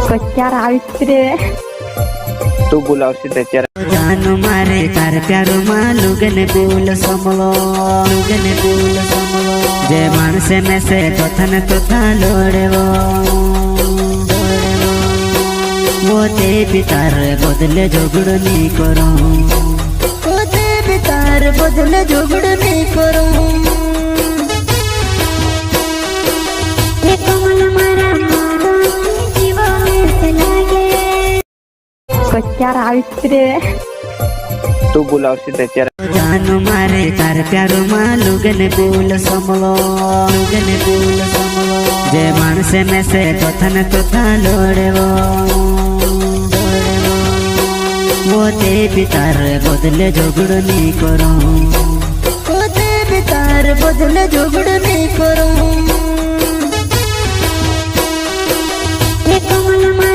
ક્યારે આવીશ રે તું બોલાવશે ત્યારે જાનો મારે તાર પ્યારો માં લુગન બોલ સમલો લુગન બોલ સમલો જે માણસે મેસે તોથન તોથા લોડવો वो ते पितार बदले झगड़ नहीं करो वो ते पितार बदले झगड़ नहीं करो ये कमल मारा मारो जीवा में से लागे क्યારે આવીશ રે તું બોલાવશે ત્યારે जानो मारे तार प्यारो मां लुगन बोल समलो लुगन बोल समलो जे माणसे मैसे तोथन तोथा लोड़वो वो ते पितार बदले झगड़ नहीं करो वो ते पितार बदले झगड़ नहीं करो ये कमल मारा